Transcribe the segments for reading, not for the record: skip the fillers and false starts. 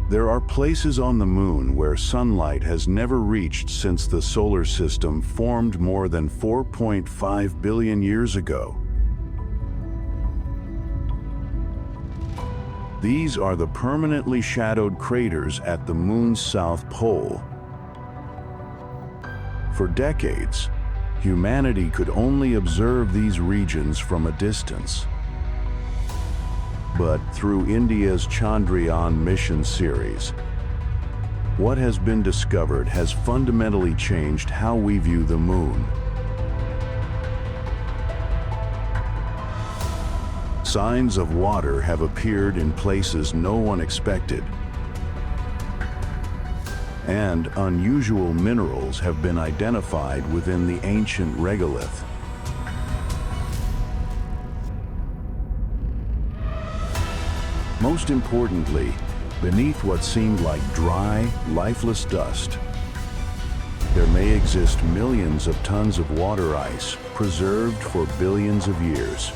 There are places on the moon where sunlight has never reached since the solar system formed more than 4.5 billion years ago. These are the permanently shadowed craters at the moon's south pole. For decades, humanity could only observe these regions from a distance. But through India's Chandrayaan mission series, what has been discovered has fundamentally changed how we view the moon. Signs of water have appeared in places no one expected, and unusual minerals have been identified within the ancient regolith. Most importantly, beneath what seemed like dry, lifeless dust, there may exist millions of tons of water ice preserved for billions of years.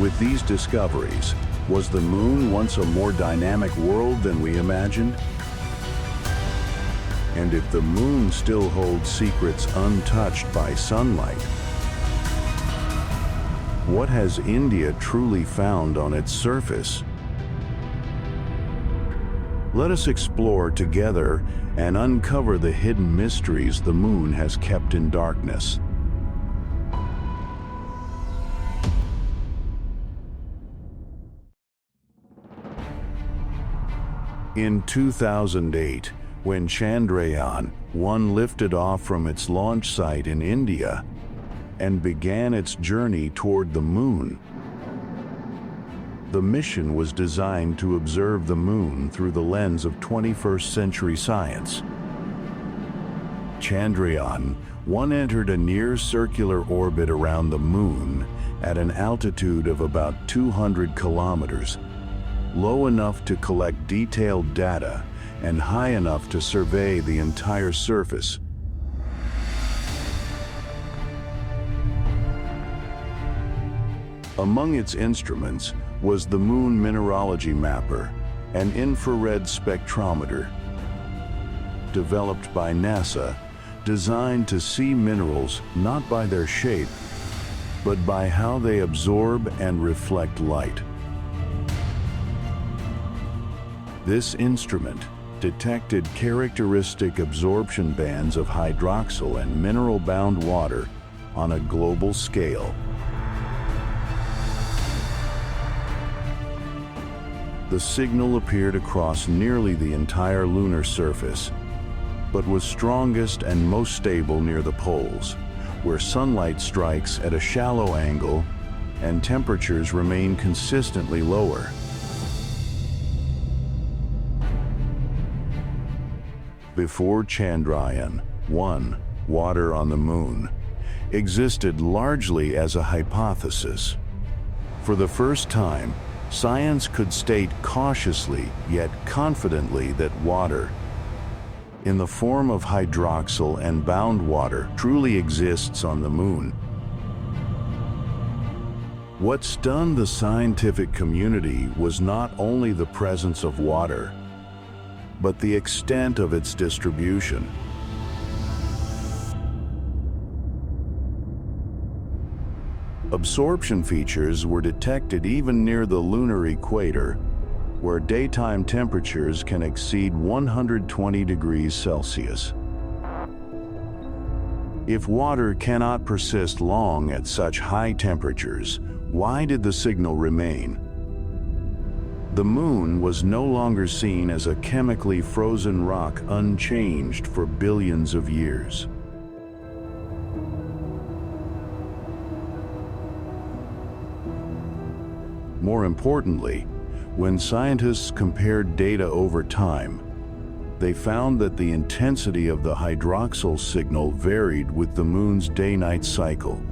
With these discoveries, was the moon once a more dynamic world than we imagined? And if the moon still holds secrets untouched by sunlight, what has India truly found on its surface? Let us explore together and uncover the hidden mysteries the moon has kept in darkness. In 2008, when Chandrayaan-1 lifted off from its launch site in India and began its journey toward the moon, the mission was designed to observe the moon through the lens of 21st century science. Chandrayaan-1 entered a near-circular orbit around the moon at an altitude of about 200 kilometers, low enough to collect detailed data and high enough to survey the entire surface. Among its instruments was the Moon Mineralogy Mapper, an infrared spectrometer developed by NASA, designed to see minerals not by their shape, but by how they absorb and reflect light. This instrument detected characteristic absorption bands of hydroxyl and mineral-bound water on a global scale. The signal appeared across nearly the entire lunar surface, but was strongest and most stable near the poles, where sunlight strikes at a shallow angle and temperatures remain consistently lower. Before Chandrayaan-1, water on the moon existed largely as a hypothesis. For the first time, science could state cautiously yet confidently that water, in the form of hydroxyl and bound water, truly exists on the moon. What stunned the scientific community was not only the presence of water, but the extent of its distribution. Absorption features were detected even near the lunar equator, where daytime temperatures can exceed 120 degrees Celsius. If water cannot persist long at such high temperatures, why did the signal remain? The moon was no longer seen as a chemically frozen rock unchanged for billions of years. More importantly, when scientists compared data over time, they found that the intensity of the hydroxyl signal varied with the moon's day-night cycle.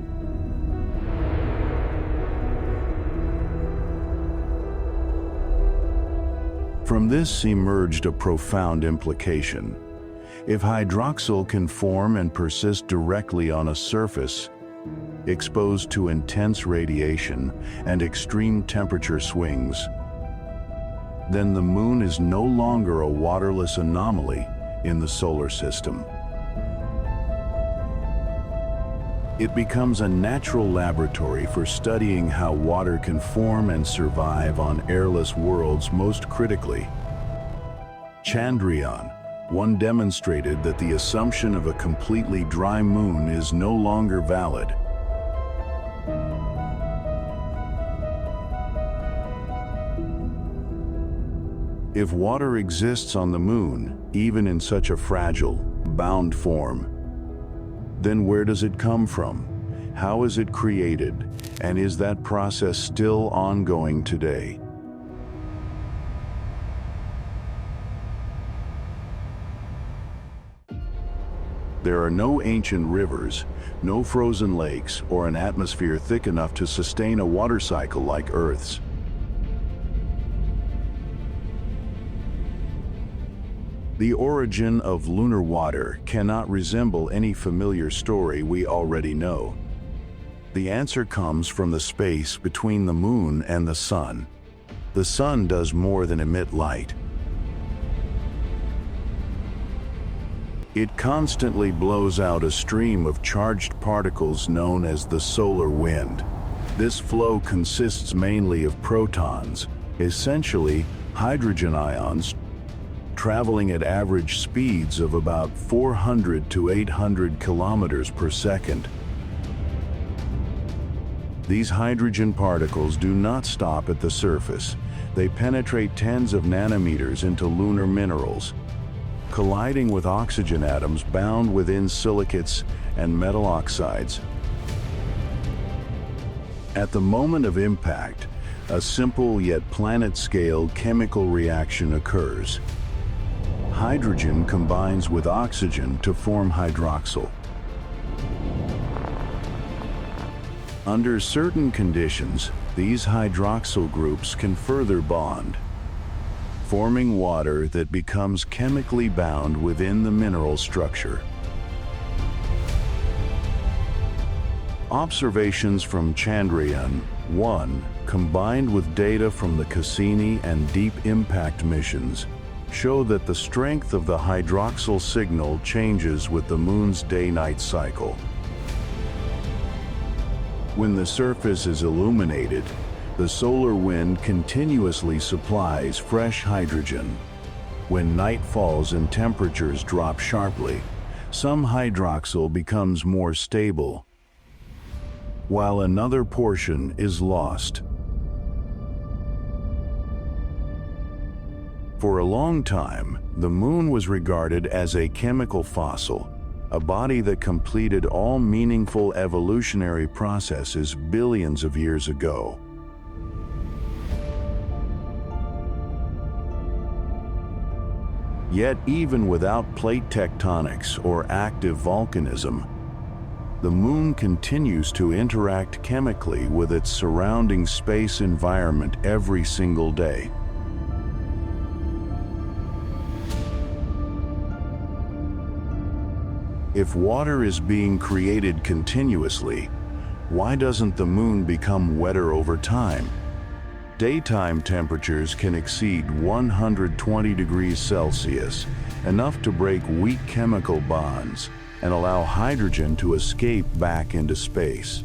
From this emerged a profound implication. If hydroxyl can form and persist directly on a surface exposed to intense radiation and extreme temperature swings, then the moon is no longer a waterless anomaly in the solar system. It becomes a natural laboratory for studying how water can form and survive on airless worlds. Most critically, Chandrayaan-1 demonstrated that the assumption of a completely dry moon is no longer valid. If water exists on the moon, even in such a fragile, bound form, then where does it come from? How is it created? And is that process still ongoing today? There are no ancient rivers, no frozen lakes, or an atmosphere thick enough to sustain a water cycle like Earth's. The origin of lunar water cannot resemble any familiar story we already know. The answer comes from the space between the moon and the sun. The sun does more than emit light. It constantly blows out a stream of charged particles known as the solar wind. This flow consists mainly of protons, essentially hydrogen ions, traveling at average speeds of about 400 to 800 kilometers per second. These hydrogen particles do not stop at the surface. They penetrate tens of nanometers into lunar minerals, colliding with oxygen atoms bound within silicates and metal oxides. At the moment of impact, a simple yet planet-scale chemical reaction occurs. Hydrogen combines with oxygen to form hydroxyl. Under certain conditions, these hydroxyl groups can further bond, forming water that becomes chemically bound within the mineral structure. Observations from Chandrayaan-1, combined with data from the Cassini and Deep Impact missions, show that the strength of the hydroxyl signal changes with the moon's day-night cycle. When the surface is illuminated, the solar wind continuously supplies fresh hydrogen. When night falls and temperatures drop sharply, some hydroxyl becomes more stable, while another portion is lost. For a long time, the moon was regarded as a chemical fossil, a body that completed all meaningful evolutionary processes billions of years ago. Yet, even without plate tectonics or active volcanism, the moon continues to interact chemically with its surrounding space environment every single day. If water is being created continuously, why doesn't the moon become wetter over time? Daytime temperatures can exceed 120 degrees Celsius, enough to break weak chemical bonds and allow hydrogen to escape back into space.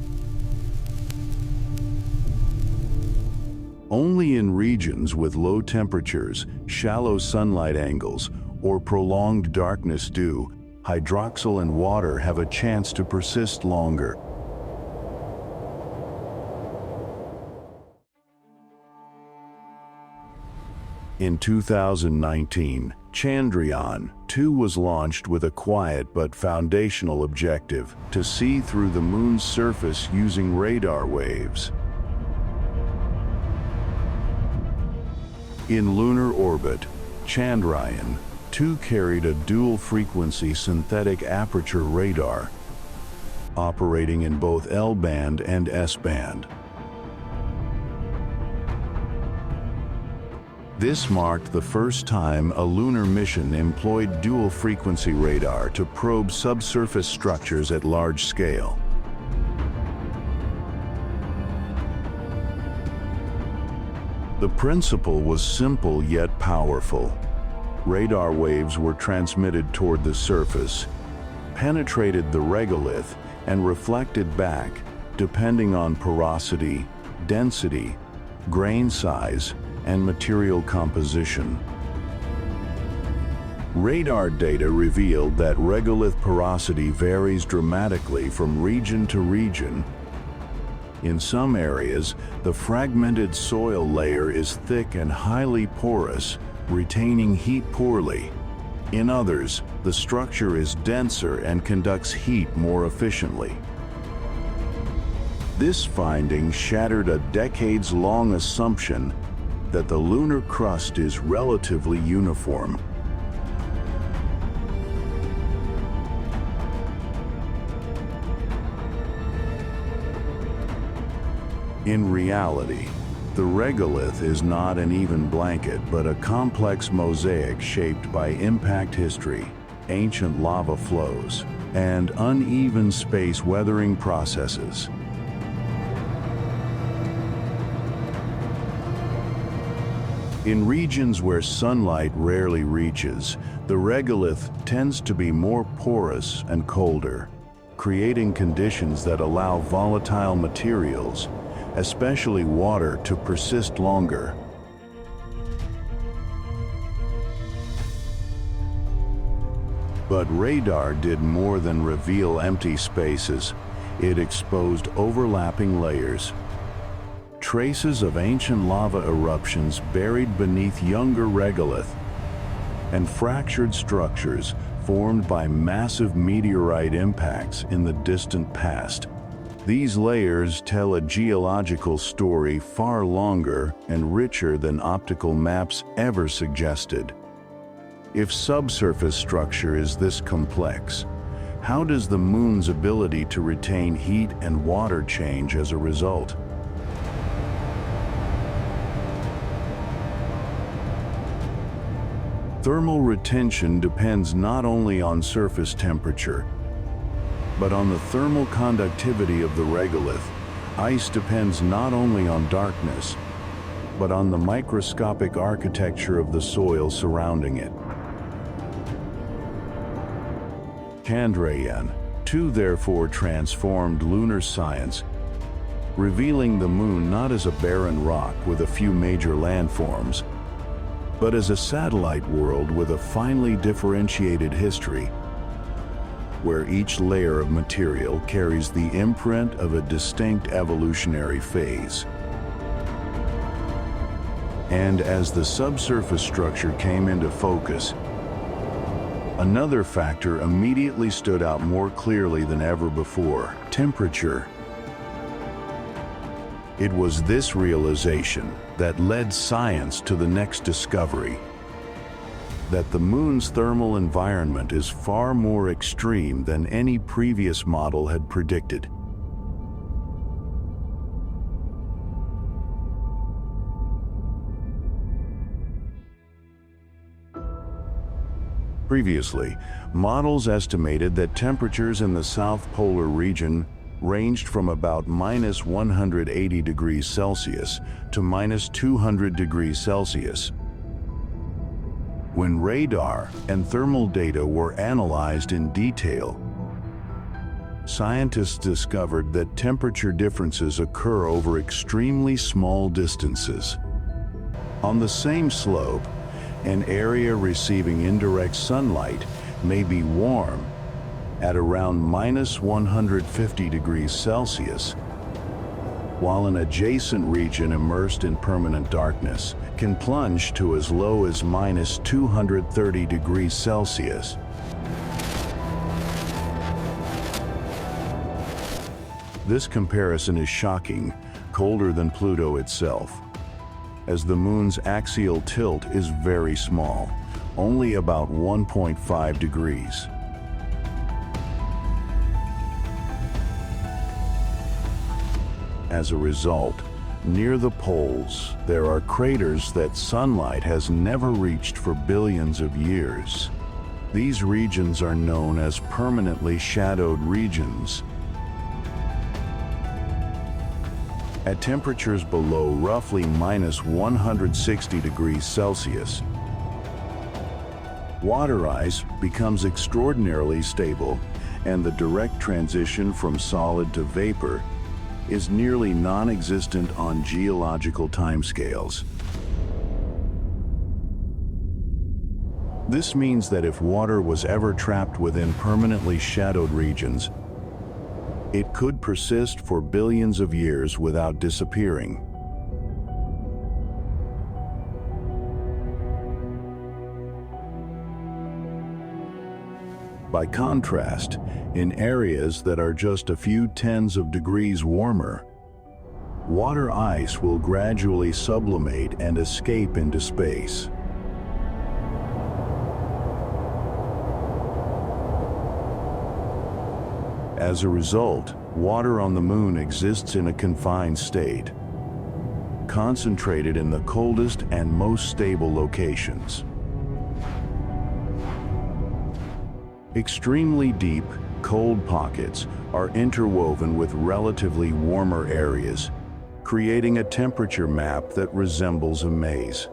Only in regions with low temperatures, shallow sunlight angles, or prolonged darkness do hydroxyl and water have a chance to persist longer. In 2019, Chandrayaan-2 was launched with a quiet but foundational objective: to see through the moon's surface using radar waves. In lunar orbit, Chandrayaan-2 carried a dual-frequency synthetic aperture radar, operating in both L-band and S-band. This marked the first time a lunar mission employed dual-frequency radar to probe subsurface structures at large scale. The principle was simple yet powerful. Radar waves were transmitted toward the surface, penetrated the regolith, and reflected back, depending on porosity, density, grain size, and material composition. Radar data revealed that regolith porosity varies dramatically from region to region. In some areas, the fragmented soil layer is thick and highly porous, retaining heat poorly. In others, the structure is denser and conducts heat more efficiently. This finding shattered a decades-long assumption that the lunar crust is relatively uniform. In reality, the regolith is not an even blanket, but a complex mosaic shaped by impact history, ancient lava flows, and uneven space weathering processes. In regions where sunlight rarely reaches, the regolith tends to be more porous and colder, creating conditions that allow volatile materials, especially water, to persist longer. But radar did more than reveal empty spaces. It exposed overlapping layers. Traces of ancient lava eruptions buried beneath younger regolith, and fractured structures formed by massive meteorite impacts in the distant past. These layers tell a geological story far longer and richer than optical maps ever suggested. If subsurface structure is this complex, how does the moon's ability to retain heat and water change as a result? Thermal retention depends not only on surface temperature, but on the thermal conductivity of the regolith. Ice depends not only on darkness, but on the microscopic architecture of the soil surrounding it. Chandrayaan 2 therefore transformed lunar science, revealing the moon not as a barren rock with a few major landforms, but as a satellite world with a finely differentiated history, where each layer of material carries the imprint of a distinct evolutionary phase. And as the subsurface structure came into focus, another factor immediately stood out more clearly than ever before: temperature. It was this realization that led science to the next discovery: that the moon's thermal environment is far more extreme than any previous model had predicted. Previously, models estimated that temperatures in the South Polar region ranged from about -180 degrees Celsius to -200 degrees Celsius. When radar and thermal data were analyzed in detail, scientists discovered that temperature differences occur over extremely small distances. On the same slope, an area receiving indirect sunlight may be warm at around -150 degrees Celsius, while an adjacent region immersed in permanent darkness can plunge to as low as -230 degrees Celsius. This comparison is shocking, colder than Pluto itself, as the moon's axial tilt is very small, only about 1.5 degrees. As a result, near the poles, there are craters that sunlight has never reached for billions of years. These regions are known as permanently shadowed regions. At temperatures below roughly -160 degrees Celsius, water ice becomes extraordinarily stable, and the direct transition from solid to vapor is nearly non-existent on geological timescales. This means that if water was ever trapped within permanently shadowed regions, it could persist for billions of years without disappearing. By contrast, in areas that are just a few tens of degrees warmer, water ice will gradually sublimate and escape into space. As a result, water on the moon exists in a confined state, concentrated in the coldest and most stable locations. Extremely deep, cold pockets are interwoven with relatively warmer areas, creating a temperature map that resembles a maze.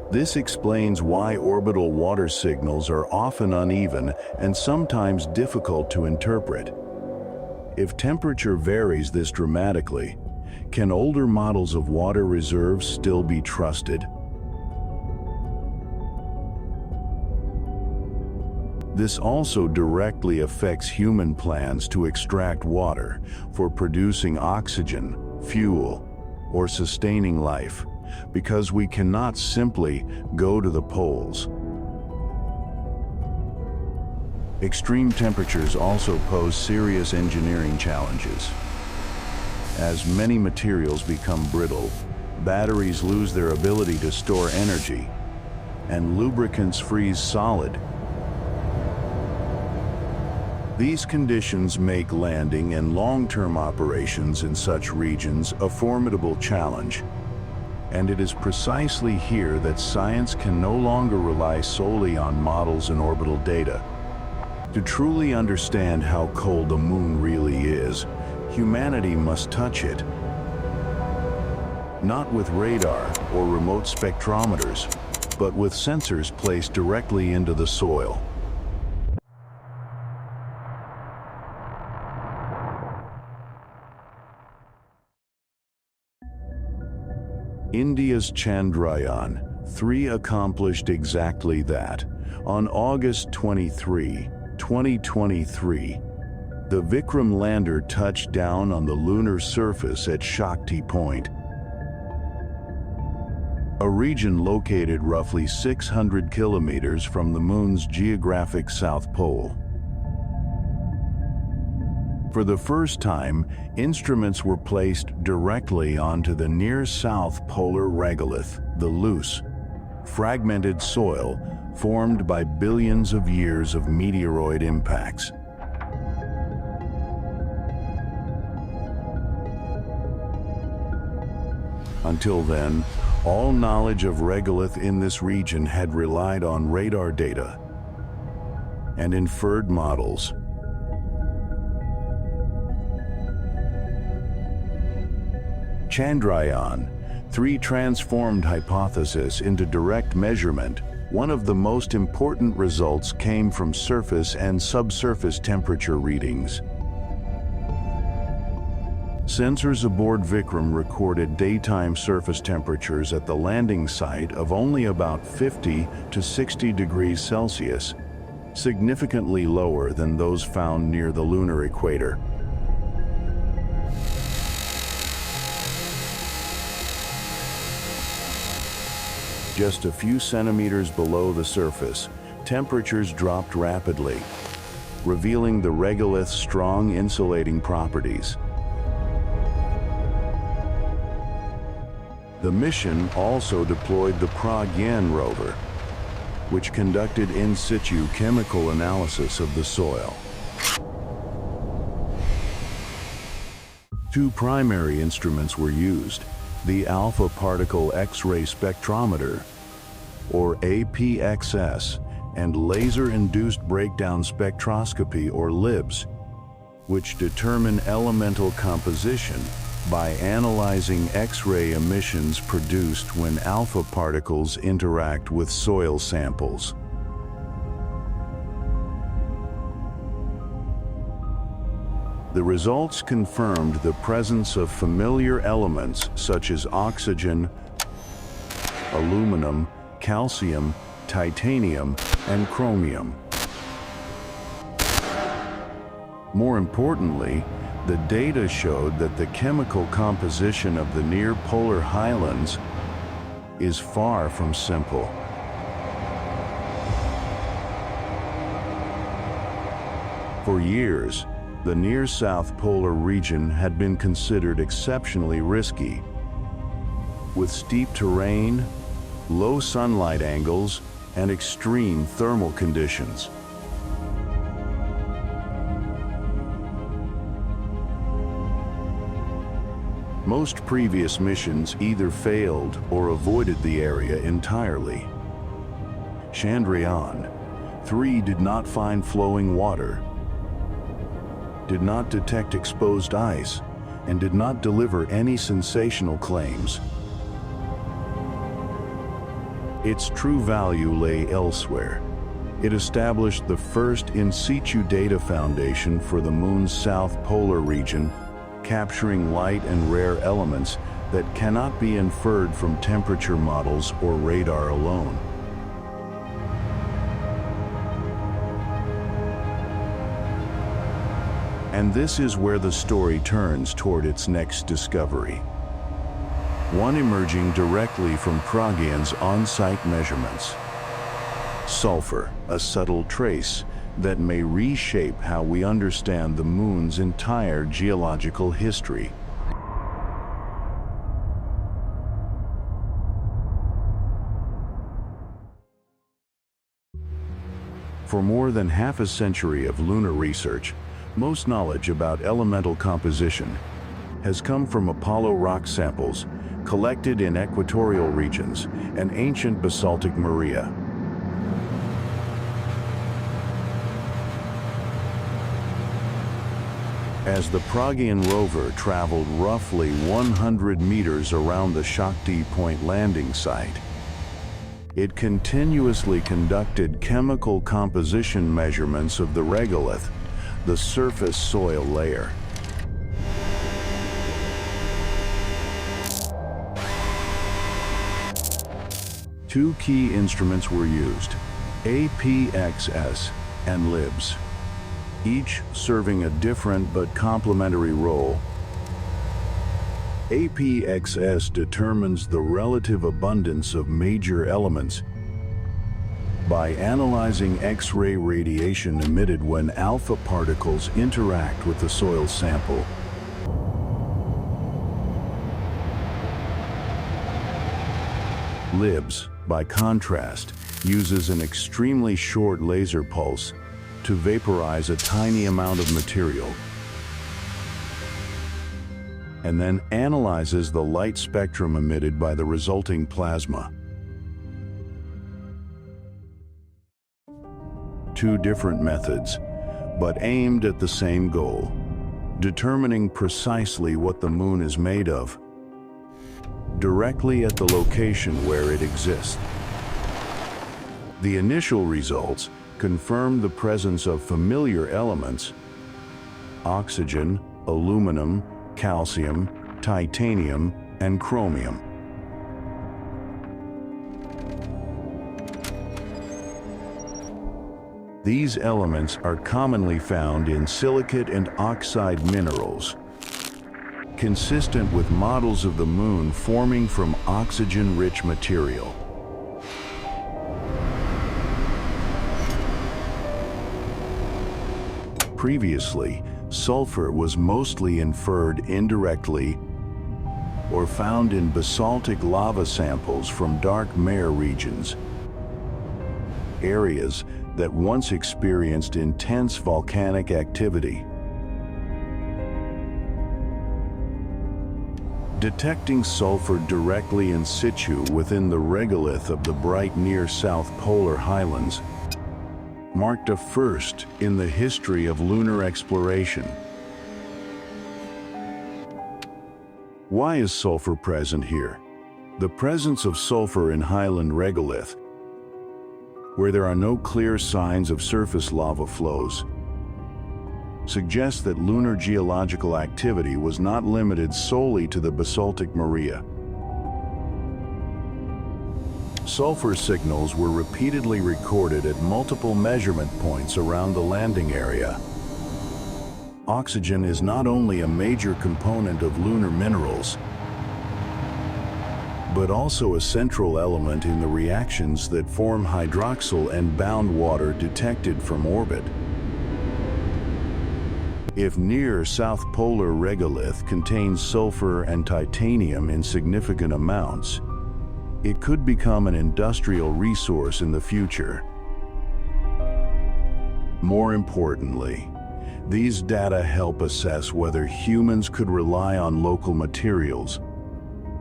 This explains why orbital water signals are often uneven and sometimes difficult to interpret. If temperature varies this dramatically, can older models of water reserves still be trusted? This also directly affects human plans to extract water for producing oxygen, fuel, or sustaining life, because we cannot simply go to the poles. Extreme temperatures also pose serious engineering challenges. As many materials become brittle, batteries lose their ability to store energy, and lubricants freeze solid. These conditions make landing and long-term operations in such regions a formidable challenge. And it is precisely here that science can no longer rely solely on models and orbital data. To truly understand how cold the moon really is, humanity must touch it. Not with radar or remote spectrometers, but with sensors placed directly into the soil. India's Chandrayaan-3 accomplished exactly that. On August 23, 2023, the Vikram lander touched down on the lunar surface at Shakti Point, a region located roughly 600 kilometers from the moon's geographic south pole. For the first time, instruments were placed directly onto the near-south polar regolith, the loose, fragmented soil formed by billions of years of meteoroid impacts. Until then, all knowledge of regolith in this region had relied on radar data and inferred models. Chandrayaan-3 transformed hypothesis into direct measurement. One of the most important results came from surface and subsurface temperature readings. Sensors aboard Vikram recorded daytime surface temperatures at the landing site of only about 50 to 60 degrees Celsius, significantly lower than those found near the lunar equator. Just a few centimeters below the surface, temperatures dropped rapidly, revealing the regolith's strong insulating properties. The mission also deployed the Pragyan rover, which conducted in situ chemical analysis of the soil. Two primary instruments were used: the alpha particle X-ray spectrometer, or APXS, and laser-induced breakdown spectroscopy, or LIBS. which determine elemental composition by analyzing X-ray emissions produced when alpha particles interact with soil samples. The results confirmed the presence of familiar elements such as oxygen, aluminum, calcium, titanium, and chromium. More importantly, the data showed that the chemical composition of the near-polar highlands is far from simple. For years, the near-south polar region had been considered exceptionally risky, with steep terrain, low sunlight angles, and extreme thermal conditions. Most previous missions either failed or avoided the area entirely. Chandrayaan-3 did not find flowing water, did not detect exposed ice, and did not deliver any sensational claims. Its true value lay elsewhere. It established the first in situ data foundation for the Moon's south polar region, capturing light and rare elements that cannot be inferred from temperature models or radar alone. And this is where the story turns toward its next discovery. One emerging directly from Planetary's on-site measurements. Sulfur, a subtle trace that may reshape how we understand the Moon's entire geological history. For more than half a century of lunar research, most knowledge about elemental composition has come from Apollo rock samples collected in equatorial regions and ancient basaltic maria. As the Planetary rover traveled roughly 100 meters around the Shakti Point landing site, it continuously conducted chemical composition measurements of the regolith, the surface soil layer. Two key instruments were used, APXS and LIBS, each serving a different but complementary role. APXS determines the relative abundance of major elements by analyzing X-ray radiation emitted when alpha particles interact with the soil sample. LIBS, by contrast, uses an extremely short laser pulse to vaporize a tiny amount of material, and then analyzes the light spectrum emitted by the resulting plasma. Two different methods, but aimed at the same goal, determining precisely what the Moon is made of, directly at the location where it exists. The initial results confirmed the presence of familiar elements: oxygen, aluminum, calcium, titanium, and chromium. These elements are commonly found in silicate and oxide minerals, consistent with models of the Moon forming from oxygen-rich material. Previously, sulfur was mostly inferred indirectly or found in basaltic lava samples from dark mare regions, areas that once experienced intense volcanic activity. Detecting sulfur directly in situ within the regolith of the bright near-south polar highlands marked a first in the history of lunar exploration. Why is sulfur present here? The presence of sulfur in highland regolith, where there are no clear signs of surface lava flows, suggests that lunar geological activity was not limited solely to the basaltic maria. Sulfur signals were repeatedly recorded at multiple measurement points around the landing area. Oxygen is not only a major component of lunar minerals, but also a central element in the reactions that form hydroxyl and bound water detected from orbit. If near South Polar regolith contains sulfur and titanium in significant amounts, it could become an industrial resource in the future. More importantly, these data help assess whether humans could rely on local materials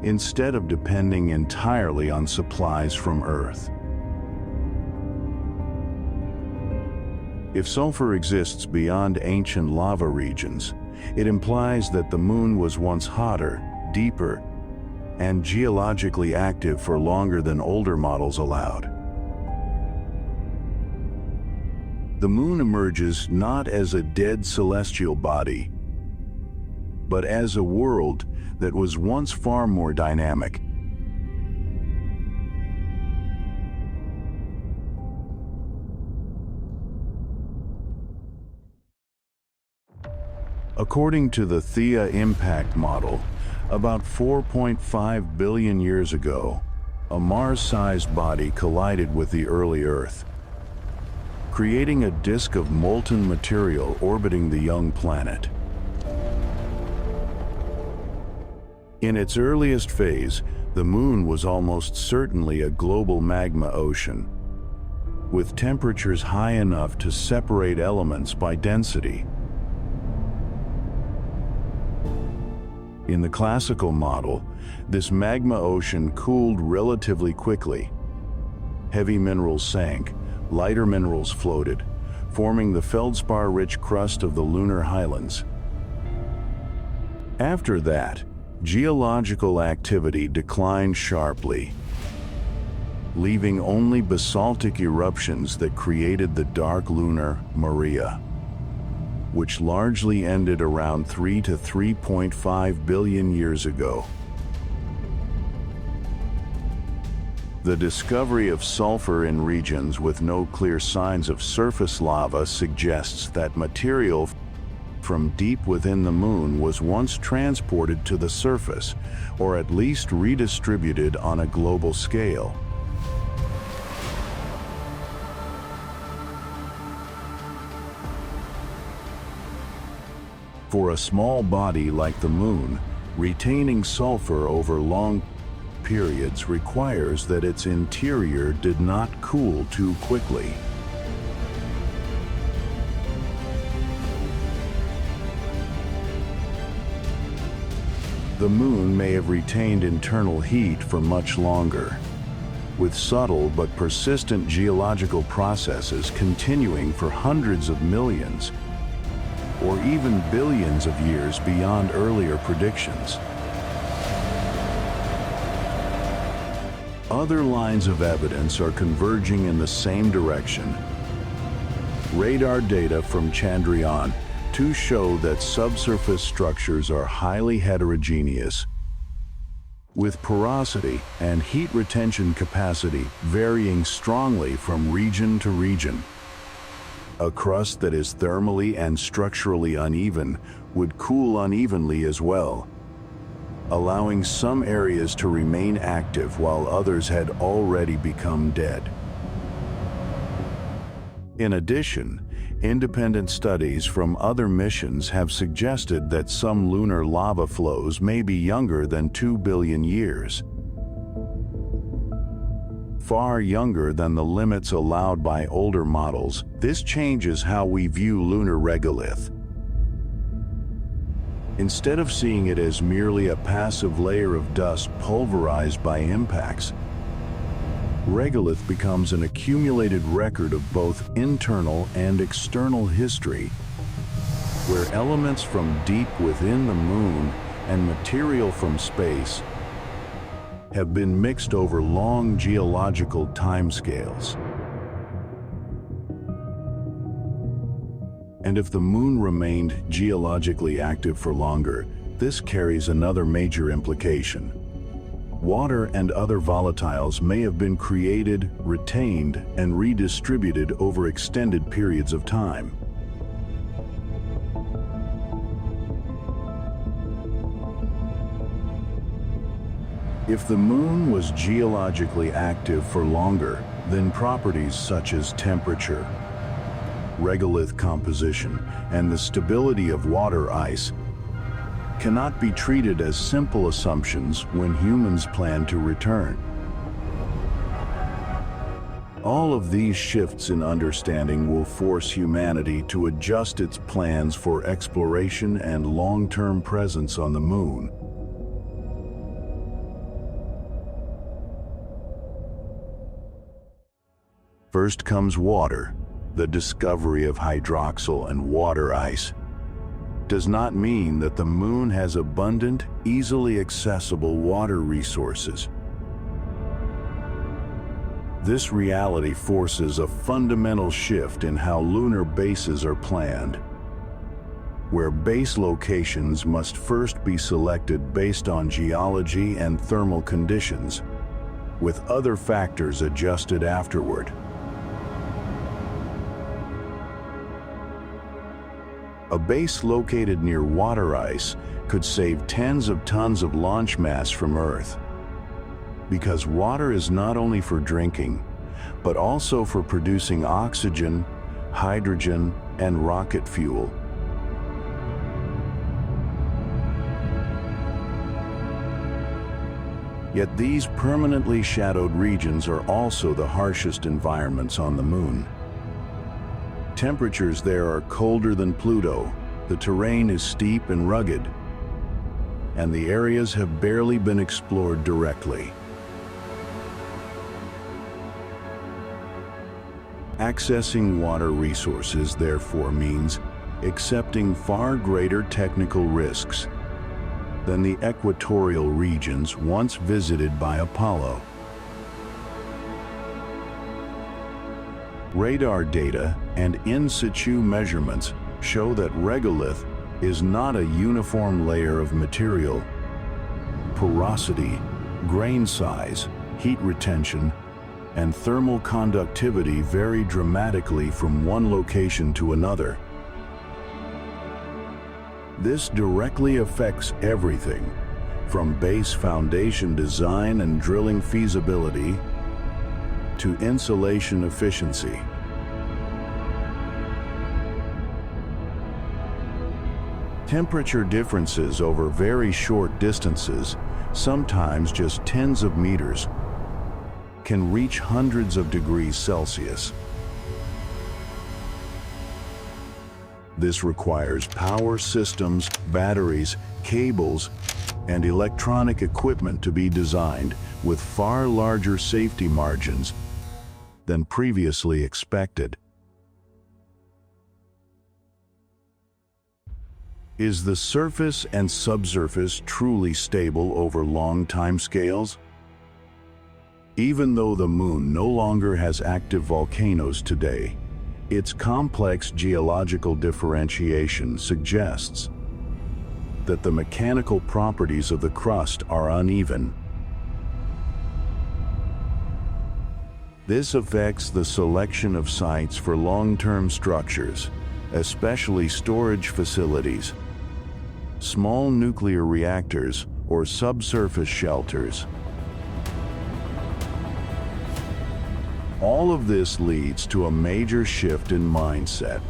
instead of depending entirely on supplies from Earth. If sulfur exists beyond ancient lava regions, it implies that the moon was once hotter, deeper, and geologically active for longer than older models allowed. The moon emerges not as a dead celestial body, but as a world that was once far more dynamic. According to the Theia impact model, about 4.5 billion years ago, a Mars-sized body collided with the early Earth, creating a disk of molten material orbiting the young planet. In its earliest phase, the moon was almost certainly a global magma ocean, with temperatures high enough to separate elements by density. In the classical model, this magma ocean cooled relatively quickly. Heavy minerals sank, lighter minerals floated, forming the feldspar-rich crust of the lunar highlands. After that, geological activity declined sharply, leaving only basaltic eruptions that created the dark lunar maria, which largely ended around 3 to 3.5 billion years ago. The discovery of sulfur in regions with no clear signs of surface lava suggests that material from deep within the moon was once transported to the surface, or at least redistributed on a global scale. For a small body like the moon, retaining sulfur over long periods requires that its interior did not cool too quickly. The moon may have retained internal heat for much longer, with subtle but persistent geological processes continuing for hundreds of millions, or even billions of years beyond earlier predictions. Other lines of evidence are converging in the same direction. Radar data from Chandrayaan show that subsurface structures are highly heterogeneous, with porosity and heat retention capacity varying strongly from region to region. A crust that is thermally and structurally uneven would cool unevenly as well, allowing some areas to remain active while others had already become dead. In addition, independent studies from other missions have suggested that some lunar lava flows may be younger than 2 billion years, far younger than the limits allowed by older models. This changes how we view lunar regolith. Instead of seeing it as merely a passive layer of dust pulverized by impacts, regolith becomes an accumulated record of both internal and external history, where elements from deep within the moon and material from space have been mixed over long geological timescales. And if the moon remained geologically active for longer, this carries another major implication. Water and other volatiles may have been created, retained, and redistributed over extended periods of time. If the moon was geologically active for longer, then properties such as temperature, regolith composition, and the stability of water ice cannot be treated as simple assumptions when humans plan to return. All of these shifts in understanding will force humanity to adjust its plans for exploration and long-term presence on the moon. First comes water. The discovery of hydroxyl and water ice does not mean that the moon has abundant, easily accessible water resources. This reality forces a fundamental shift in how lunar bases are planned, where base locations must first be selected based on geology and thermal conditions, with other factors adjusted afterward. A base located near water ice could save tens of tons of launch mass from Earth, because water is not only for drinking, but also for producing oxygen, hydrogen, and rocket fuel. Yet these permanently shadowed regions are also the harshest environments on the moon. Temperatures there are colder than Pluto, the terrain is steep and rugged, and the areas have barely been explored directly. Accessing water resources, therefore, means accepting far greater technical risks than the equatorial regions once visited by Apollo. Radar data and in situ measurements show that regolith is not a uniform layer of material. Porosity, grain size, heat retention, and thermal conductivity vary dramatically from one location to another. This directly affects everything, from base foundation design and drilling feasibility to insulation efficiency. Temperature differences over very short distances, sometimes just tens of meters, can reach hundreds of degrees Celsius. This requires power systems, batteries, cables, and electronic equipment to be designed with far larger safety margins than previously expected. Is the surface and subsurface truly stable over long timescales? Even though the moon no longer has active volcanoes today, its complex geological differentiation suggests that the mechanical properties of the crust are uneven. This affects the selection of sites for long-term structures, especially storage facilities, small nuclear reactors, or subsurface shelters. All of this leads to a major shift in mindset.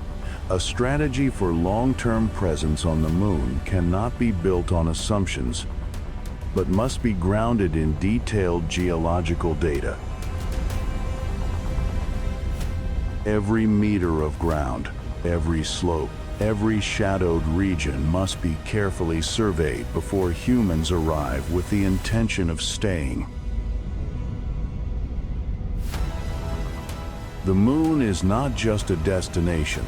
A strategy for long-term presence on the moon cannot be built on assumptions, but must be grounded in detailed geological data. Every meter of ground, every slope, every shadowed region must be carefully surveyed before humans arrive with the intention of staying. The moon is not just a destination,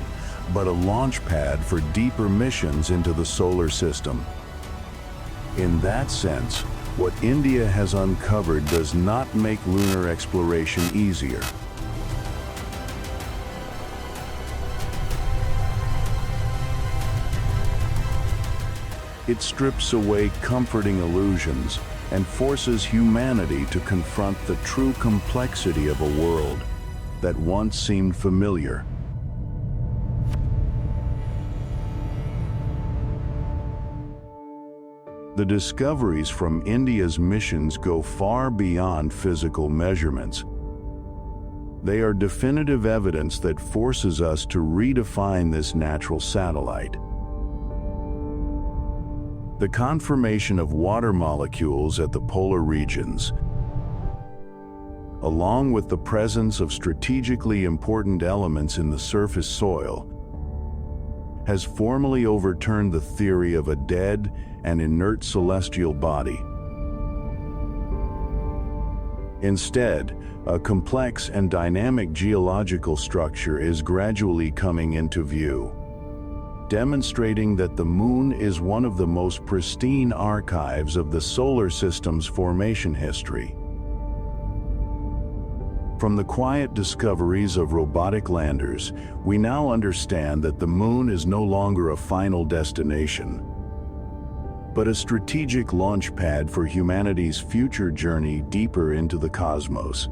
but a launch pad for deeper missions into the solar system. In that sense, what India has uncovered does not make lunar exploration easier. It strips away comforting illusions and forces humanity to confront the true complexity of a world that once seemed familiar. The discoveries from India's missions go far beyond physical measurements. They are definitive evidence that forces us to redefine this natural satellite. The confirmation of water molecules at the polar regions, along with the presence of strategically important elements in the surface soil, has formally overturned the theory of a dead and inert celestial body. Instead, a complex and dynamic geological structure is gradually coming into view, demonstrating that the Moon is one of the most pristine archives of the solar system's formation history. From the quiet discoveries of robotic landers, we now understand that the Moon is no longer a final destination, but a strategic launch pad for humanity's future journey deeper into the cosmos.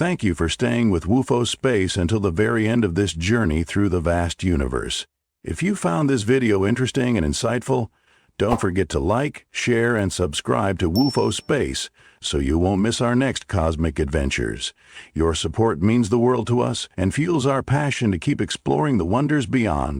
Thank you for staying with WUFO Space until the very end of this journey through the vast universe. If you found this video interesting and insightful, don't forget to like, share, and subscribe to WUFO Space so you won't miss our next cosmic adventures. Your support means the world to us and fuels our passion to keep exploring the wonders beyond.